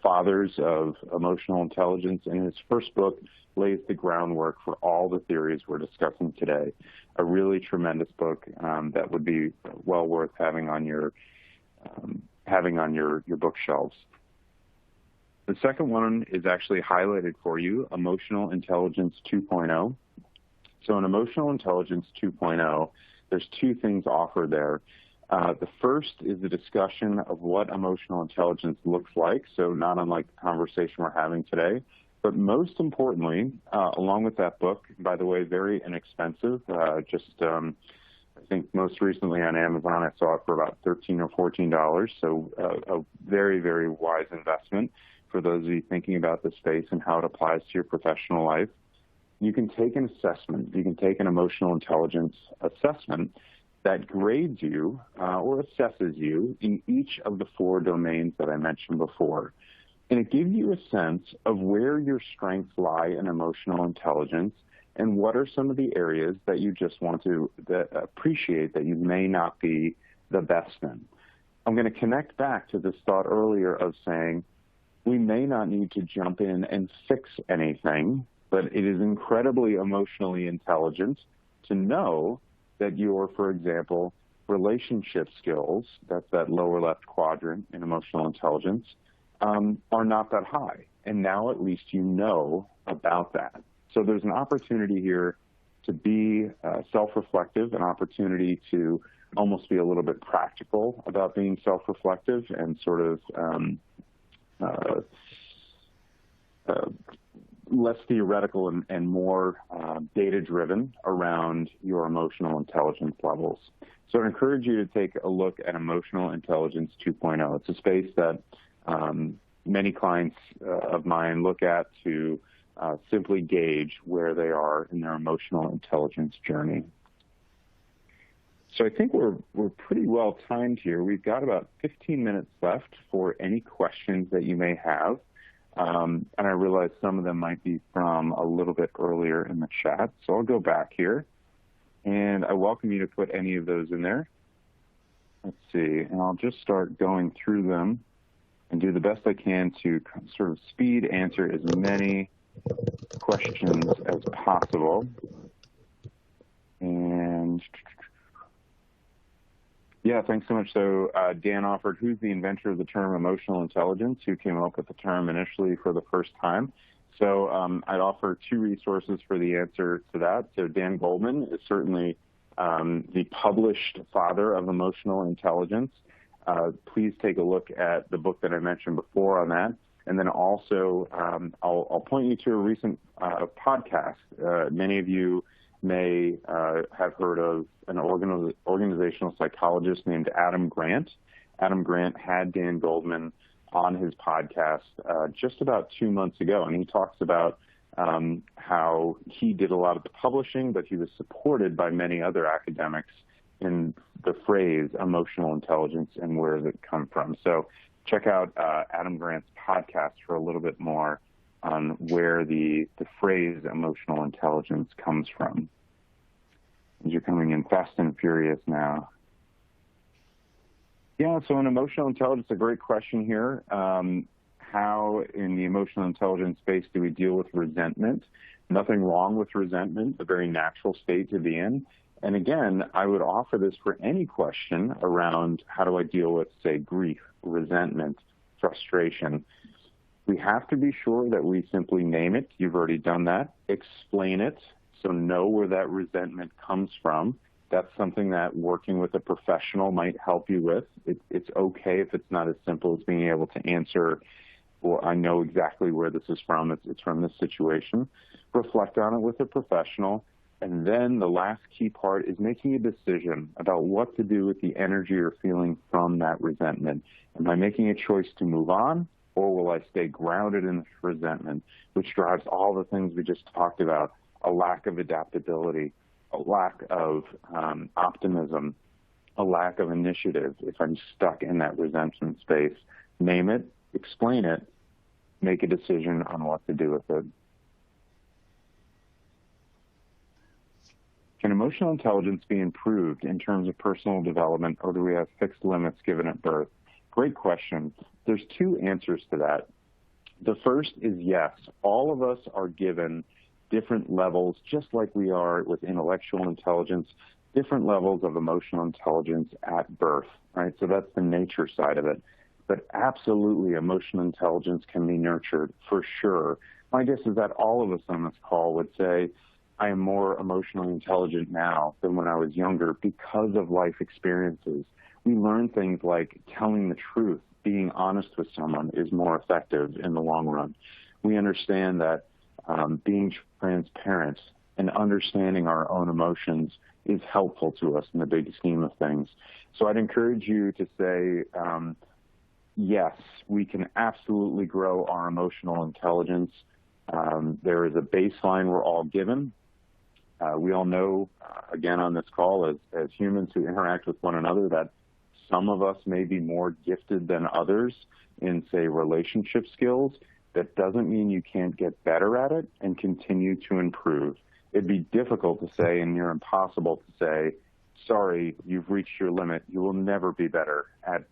fathers of emotional intelligence, and his first book lays the groundwork for all the theories we're discussing today. A really tremendous book that would be well worth having on your bookshelves. The second one is actually highlighted for you, Emotional Intelligence 2.0. So in Emotional Intelligence 2.0, there's two things offered there. The first is a discussion of what emotional intelligence looks like, so not unlike the conversation we're having today. But most importantly, along with that book, by the way, very inexpensive, I think most recently on Amazon I saw it for about $13 or $14, so a very, very wise investment for those of you thinking about the space and how it applies to your professional life. You can take an assessment. You can take an emotional intelligence assessment that grades you or assesses you in each of the four domains that I mentioned before. And it gives you a sense of where your strengths lie in emotional intelligence and what are some of the areas that you just want to appreciate that you may not be the best in. I'm going to connect back to this thought earlier of saying we may not need to jump in and fix anything, but it is incredibly emotionally intelligent to know that your, for example, relationship skills, that's that lower left quadrant in emotional intelligence, are not that high. And now at least you know about that. So there's an opportunity here to be self-reflective, an opportunity to almost be a little bit practical about being self-reflective and sort of less theoretical and more data-driven around your emotional intelligence levels. So I encourage you to take a look at Emotional Intelligence 2.0. It's a space that many clients of mine look at to simply gauge where they are in their emotional intelligence journey. So I think we're pretty well timed here. We've got about 15 minutes left for any questions that you may have. And I realize some of them might be from a little bit earlier in the chat. So I'll go back here, and I welcome you to put any of those in there. Let's see, and I'll just start going through them and do the best I can to sort of speed answer as many questions as possible. And yeah, thanks so much. So Dan offered, who's the inventor of the term emotional intelligence? Who came up with the term initially for the first time? So I'd offer two resources for the answer to that. So Dan Goldman is certainly the published father of emotional intelligence. Please take a look at the book that I mentioned before on that. And then also, I'll point you to a recent podcast. Many of you may have heard of an organizational psychologist named Adam Grant. Adam Grant had Dan Goldman on his podcast just about 2 months ago, and he talks about how he did a lot of the publishing, but he was supported by many other academics in the phrase emotional intelligence and where does it come from. So check out Adam Grant's podcast for a little bit more on where the phrase emotional intelligence comes from. You're coming in fast and furious now. Yeah, so in emotional intelligence, a great question here. How in the emotional intelligence space do we deal with resentment? Nothing wrong with resentment, a very natural state to be in. And again, I would offer this for any question around how do I deal with, say, grief, resentment, frustration. We have to be sure that we simply name it. You've already done that. Explain it. So know where that resentment comes from. That's something that working with a professional might help you with. It's okay if it's not as simple as being able to answer, well, I know exactly where this is from. It's from this situation. Reflect on it with a professional. And then the last key part is making a decision about what to do with the energy or feeling from that resentment. Am I making a choice to move on, Or will I stay grounded in resentment, which drives all the things we just talked about, a lack of adaptability, a lack of optimism, a lack of initiative if I'm stuck in that resentment space? Name it, explain it, make a decision on what to do with it. Can emotional intelligence be improved in terms of personal development, or do we have fixed limits given at birth? Great question. There's two answers to that. The first is yes. All of us are given different levels, just like we are with intellectual intelligence, different levels of emotional intelligence at birth, right? So that's the nature side of it. But absolutely, emotional intelligence can be nurtured, for sure. My guess is that all of us on this call would say, I am more emotionally intelligent now than when I was younger because of life experiences. We learn things like telling the truth, being honest with someone is more effective in the long run. We understand that being transparent and understanding our own emotions is helpful to us in the big scheme of things. So I'd encourage you to say, yes, we can absolutely grow our emotional intelligence. There is a baseline we're all given. We all know, again, on this call, as humans who interact with one another, that some of us may be more gifted than others in, say, relationship skills. That doesn't mean you can't get better at it and continue to improve. It'd be difficult to say, and near impossible to say, sorry, you've reached your limit. You will never be better at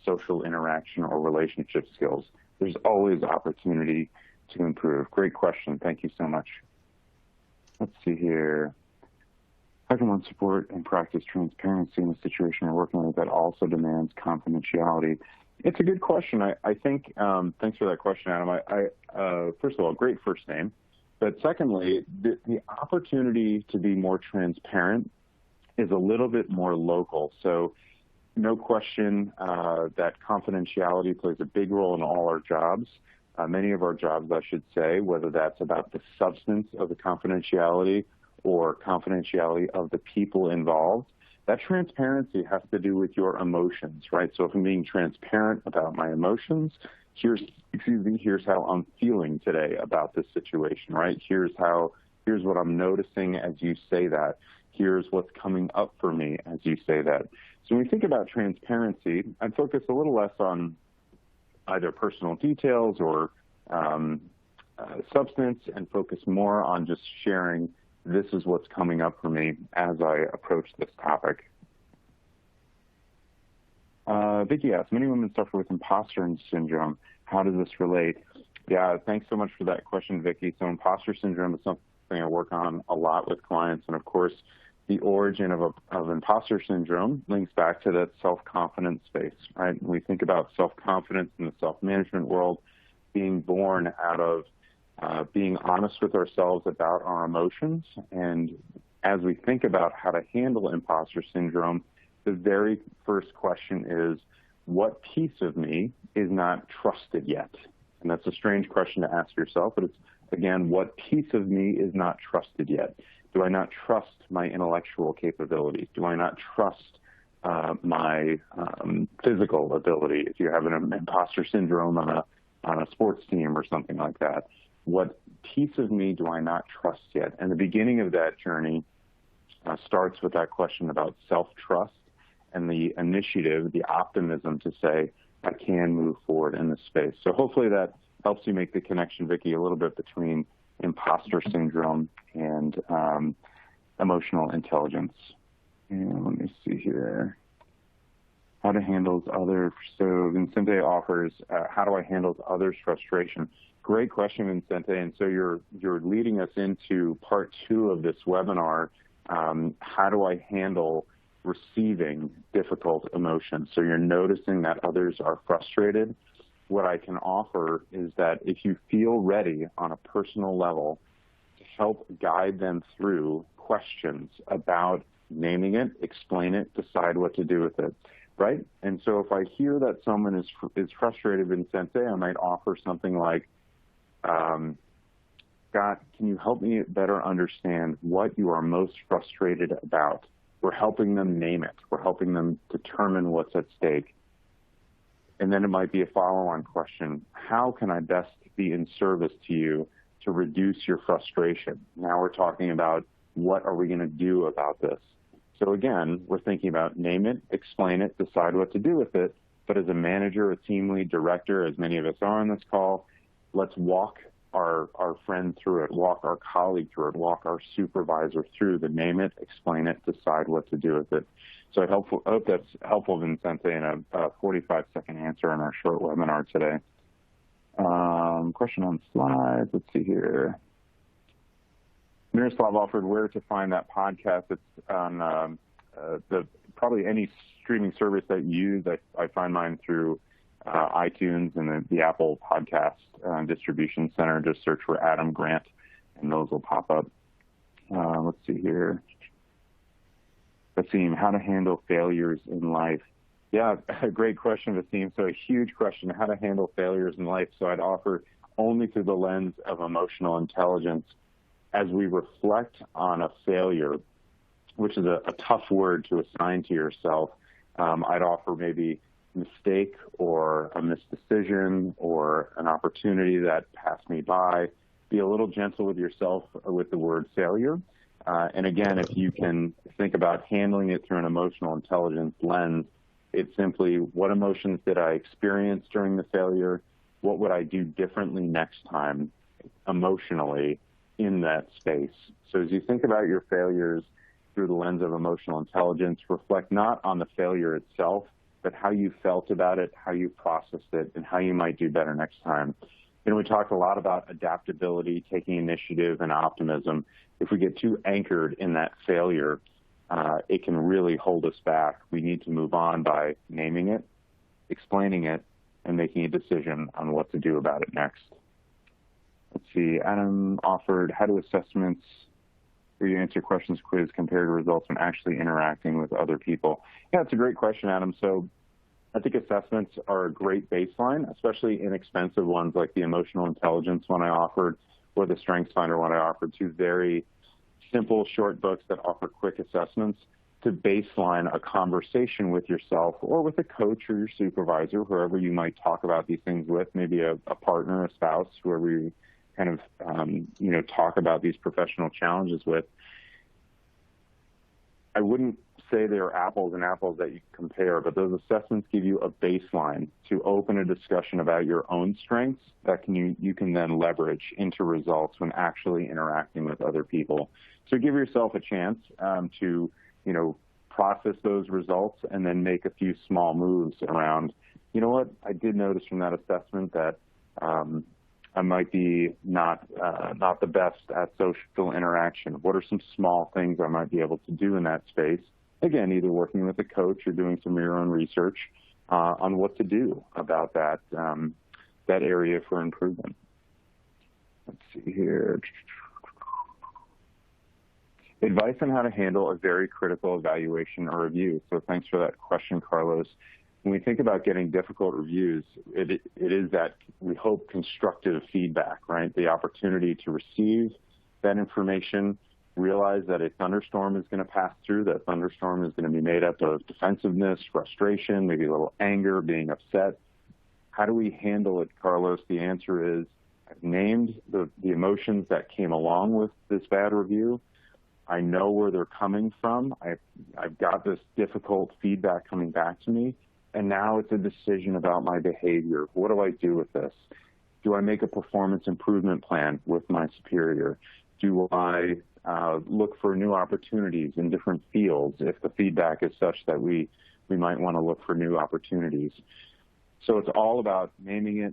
social interaction or relationship skills. There's always opportunity to improve. Great question. Thank you so much. Let's see here. How can one support and practice transparency in a situation we're working with that also demands confidentiality? It's a good question. I think, thanks for that question, Adam. First of all, great first name. But secondly, the opportunity to be more transparent is a little bit more local. So no question that confidentiality plays a big role in all our jobs. Many of our jobs, I should say, whether that's about the substance of the confidentiality or confidentiality of the people involved, that transparency has to do with your emotions, right? So if I'm being transparent about my emotions, here's how I'm feeling today about this situation, right? Here's what I'm noticing as you say that. Here's what's coming up for me as you say that. So when we think about transparency, I'd focus a little less on either personal details or substance and focus more on just sharing this is what's coming up for me as I approach this topic. Vicky asks, many women suffer with imposter syndrome. How does this relate? Yeah, thanks so much for that question, Vicky. So imposter syndrome is something I work on a lot with clients. And of course, the origin of imposter syndrome links back to that self-confidence space, right? When we think about self-confidence in the self-management world, being born out of being honest with ourselves about our emotions. And as we think about how to handle imposter syndrome, the very first question is, what piece of me is not trusted yet? And that's a strange question to ask yourself, but it's, again, what piece of me is not trusted yet? Do I not trust my intellectual capabilities? Do I not trust my physical ability? If you have an imposter syndrome on a sports team or something like that, what piece of me do I not trust yet? And the beginning of that journey starts with that question about self-trust and the initiative, the optimism to say, I can move forward in this space. So hopefully that helps you make the connection, Vicky, a little bit between imposter syndrome and emotional intelligence. And let me see here. How to handle others. So Vincente offers, how do I handle others' frustration? Great question, Vincente. And so you're leading us into part 2 of this webinar. How do I handle receiving difficult emotions? So you're noticing that others are frustrated. What I can offer is that if you feel ready on a personal level to help guide them through questions about naming it, explain it, decide what to do with it, right? And so if I hear that someone is frustrated, Vincente, I might offer something like, Scott, can you help me better understand what you are most frustrated about? We're helping them name it. We're helping them determine what's at stake. And then it might be a follow-on question. How can I best be in service to you to reduce your frustration? Now we're talking about what are we going to do about this? So again, we're thinking about name it, explain it, decide what to do with it. But as a manager, a team lead, director, as many of us are on this call, let's walk our friend through it, walk our colleague through it, walk our supervisor through the name it, explain it, decide what to do with it. So I hope that's helpful, Vincente, in a 45-second answer on our short webinar today. Question on slides. Let's see here. Miroslav offered where to find that podcast. It's on probably any streaming service that you use. I find mine through iTunes and the Apple Podcast Distribution Center. Just search for Adam Grant, and those will pop up. Let's see here. Vaseem, how to handle failures in life. Yeah, a great question, Vaseem. So a huge question, how to handle failures in life. So I'd offer only through the lens of emotional intelligence. As we reflect on a failure, which is a tough word to assign to yourself, I'd offer maybe mistake or a misdecision or an opportunity that passed me by. Be a little gentle with yourself with the word failure. And again, if you can think about handling it through an emotional intelligence lens, it's simply, what emotions did I experience during the failure? What would I do differently next time emotionally in that space? So as you think about your failures through the lens of emotional intelligence, reflect not on the failure itself, but how you felt about it, how you processed it, and how you might do better next time. You know, we talked a lot about adaptability, taking initiative, and optimism. If we get too anchored in that failure, it can really hold us back. We need to move on by naming it, explaining it, and making a decision on what to do about it next. Let's see, Adam offered, how do assessments where you answer questions quiz compare to results when actually interacting with other people? Yeah, it's a great question, Adam. So I think assessments are a great baseline, especially inexpensive ones like the emotional intelligence one I offered or the Strengths Finder one I offered, two very simple, short books that offer quick assessments to baseline a conversation with yourself or with a coach or your supervisor, whoever you might talk about these things with, maybe a partner, a spouse, whoever you kind of, talk about these professional challenges with. I wouldn't say they're apples and apples that you compare, but those assessments give you a baseline to open a discussion about your own strengths that you can then leverage into results when actually interacting with other people. So give yourself a chance to, process those results and then make a few small moves around, you know what, I did notice from that assessment that I might be not the best at social interaction. What are some small things I might be able to do in that space? Again, either working with a coach or doing some of your own research on what to do about that area for improvement. Let's see here. Advice on how to handle a very critical evaluation or review. So thanks for that question, Carlos. When we think about getting difficult reviews, it is that, we hope, constructive feedback, right? The opportunity to receive that information, realize that a thunderstorm is going to pass through. That thunderstorm is going to be made up of defensiveness, frustration, maybe a little anger, being upset. How do we handle it, Carlos? The answer is, I've named the emotions that came along with this bad review. I know where they're coming from. I've got this difficult feedback coming back to me. And now it's a decision about my behavior. What do I do with this? Do I make a performance improvement plan with my superior? Do I look for new opportunities in different fields if the feedback is such that we might want to look for new opportunities? So it's all about naming it,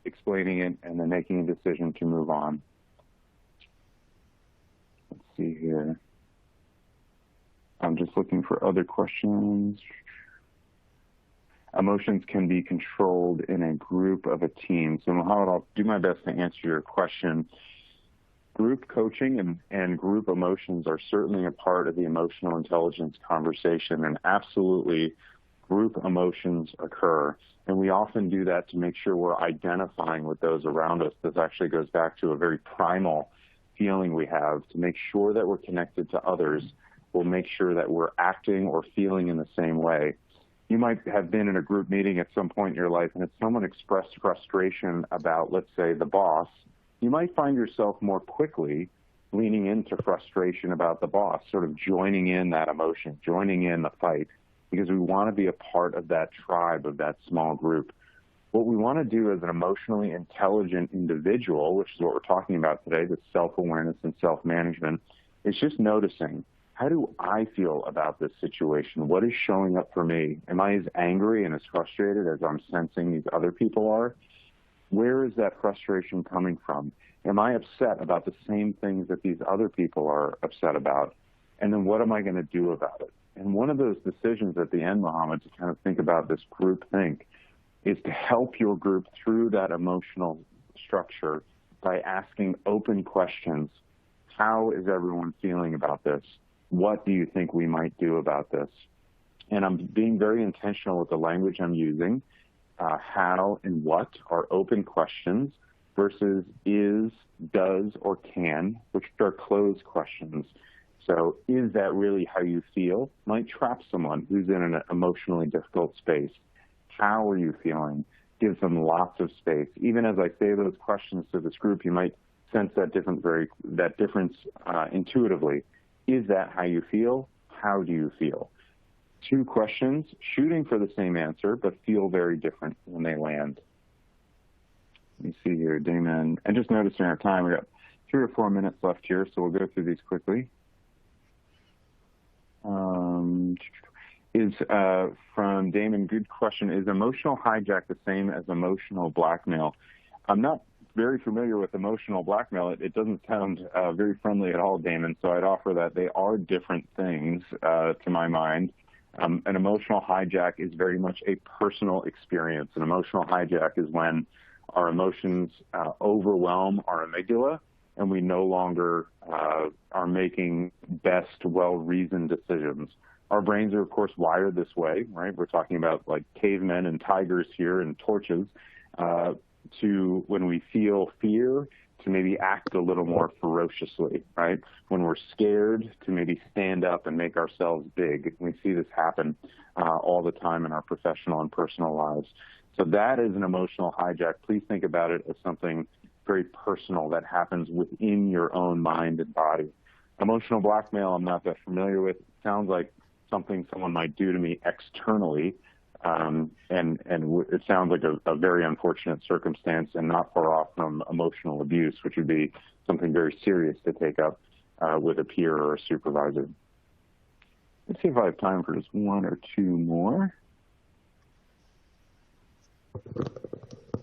explaining it, and then making a decision to move on. Let's see here. I'm just looking for other questions. Emotions can be controlled in a group of a team. So Mohammed, I'll do my best to answer your question. Group coaching and group emotions are certainly a part of the emotional intelligence conversation, and absolutely group emotions occur. And we often do that to make sure we're identifying with those around us. This actually goes back to a very primal feeling we have to make sure that we're connected to others. We'll make sure that we're acting or feeling in the same way. You might have been in a group meeting at some point in your life, and if someone expressed frustration about, let's say, the boss, you might find yourself more quickly leaning into frustration about the boss, sort of joining in that emotion, joining in the fight, because we want to be a part of that tribe, of that small group. What we want to do as an emotionally intelligent individual, which is what we're talking about today, this self-awareness and self-management, is just noticing, how do I feel about this situation? What is showing up for me? Am I as angry and as frustrated as I'm sensing these other people are? Where is that frustration coming from? Am I upset about the same things that these other people are upset about? And then what am I going to do about it? And one of those decisions at the end, Mohammed, to kind of think about this group think, is to help your group through that emotional structure by asking open questions. How is everyone feeling about this? What do you think we might do about this? And I'm being very intentional with the language I'm using. How and what are open questions versus is, does, or can, which are closed questions. So is that really how you feel? Might trap someone who's in an emotionally difficult space. How are you feeling? Gives them lots of space. Even as I say those questions to this group, you might sense that difference intuitively. Is that how you feel? How do you feel? Two questions, shooting for the same answer, but feel very different when they land. Let me see here, Damon. And just noticing our time, we got 3 or 4 minutes left here, so we'll go through these quickly. From Damon, good question. Is emotional hijack the same as emotional blackmail? I'm not very familiar with emotional blackmail. It doesn't sound very friendly at all, Damon, so I'd offer that they are different things to my mind. An emotional hijack is very much a personal experience. An emotional hijack is when our emotions overwhelm our amygdala and we no longer are making best, well-reasoned decisions. Our brains are, of course, wired this way, right? We're talking about like cavemen and tigers here and torches, to when we feel fear, to maybe act a little more ferociously, right? When we're scared, to maybe stand up and make ourselves big. We see this happen all the time in our professional and personal lives. So that is an emotional hijack. Please think about it as something very personal that happens within your own mind and body. Emotional blackmail, I'm not that familiar with. It sounds like something someone might do to me externally, and it sounds like a very unfortunate circumstance and not far off from emotional abuse, which would be something very serious to take up with a peer or a supervisor. Let's see if I have time for just 1 or 2 more.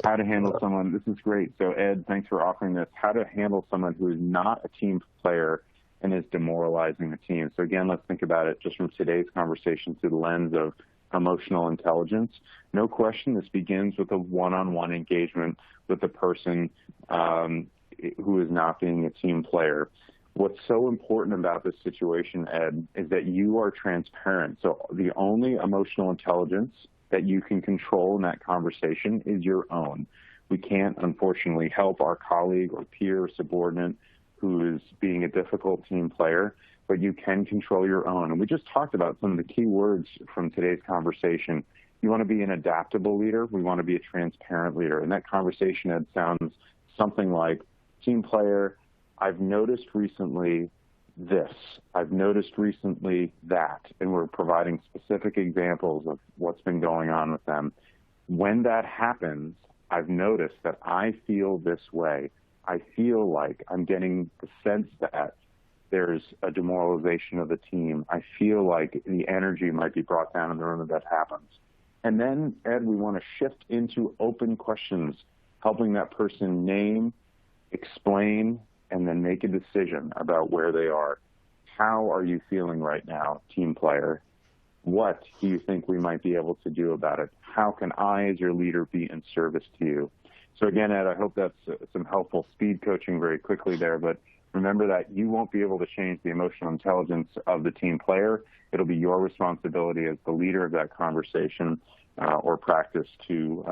How to handle someone, this is great. So Ed, thanks for offering this. How to handle someone who is not a team player and is demoralizing the team. So again, let's think about it just from today's conversation through the lens of emotional intelligence. No question, this begins with a one-on-one engagement with the person who is not being a team player. What's so important about this situation, Ed, is that you are transparent. So the only emotional intelligence that you can control in that conversation is your own. We can't, unfortunately, help our colleague or peer or subordinate who is being a difficult team player, but you can control your own. And we just talked about some of the key words from today's conversation. You want to be an adaptable leader. We want to be a transparent leader. And that conversation, Ed, sounds something like, team player, I've noticed recently this. I've noticed recently that. And we're providing specific examples of what's been going on with them. When that happens, I've noticed that I feel this way. I feel like I'm getting the sense that there's a demoralization of the team. I feel like the energy might be brought down in the room if that happens. And then, Ed, we want to shift into open questions, helping that person name, explain, and then make a decision about where they are. How are you feeling right now, team player? What do you think we might be able to do about it? How can I, as your leader, be in service to you? So again, Ed, I hope that's some helpful speed coaching very quickly there, but remember that you won't be able to change the emotional intelligence of the team player. It'll be your responsibility as the leader of that conversation or practice to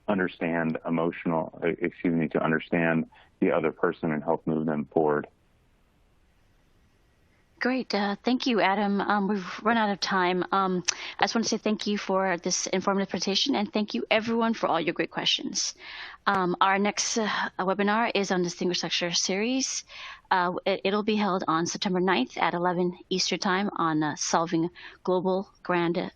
understand to understand the other person and help move them forward. Great. Thank you, Adam. We've run out of time. I just want to say thank you for this informative presentation, and thank you, everyone, for all your great questions. Our next webinar is on Distinguished Lecture Series. It'll be held on September 9th at 11 Eastern Time on solving global grand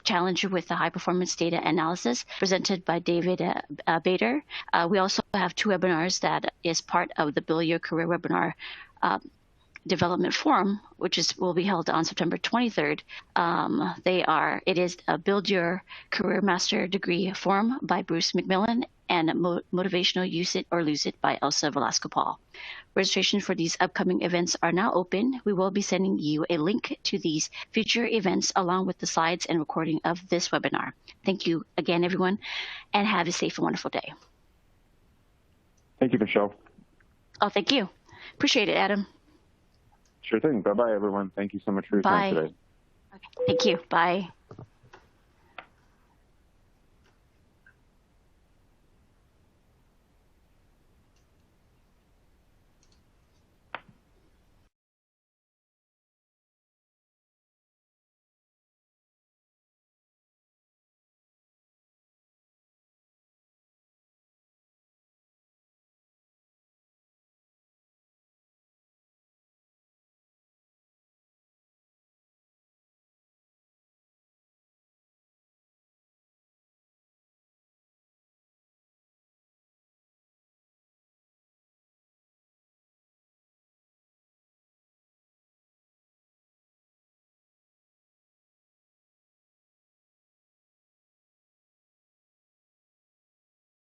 challenge with the high performance data analysis presented by David Bader. We also have two webinars that is part of the Build Your Career webinar development forum, which will be held on September 23rd. It is a Build Your Career Master Degree forum by Bruce McMillan and Motivational Use It or Lose It by Elsa Velasco-Paul. Registration for these upcoming events are now open. We will be sending you a link to these future events along with the slides and recording of this webinar. Thank you again, everyone, and have a safe and wonderful day. Thank you, Michelle. Oh, thank you. Appreciate it, Adam. Sure thing. Bye-bye, everyone. Thank you so much for your time today. Okay. Thank you. Bye.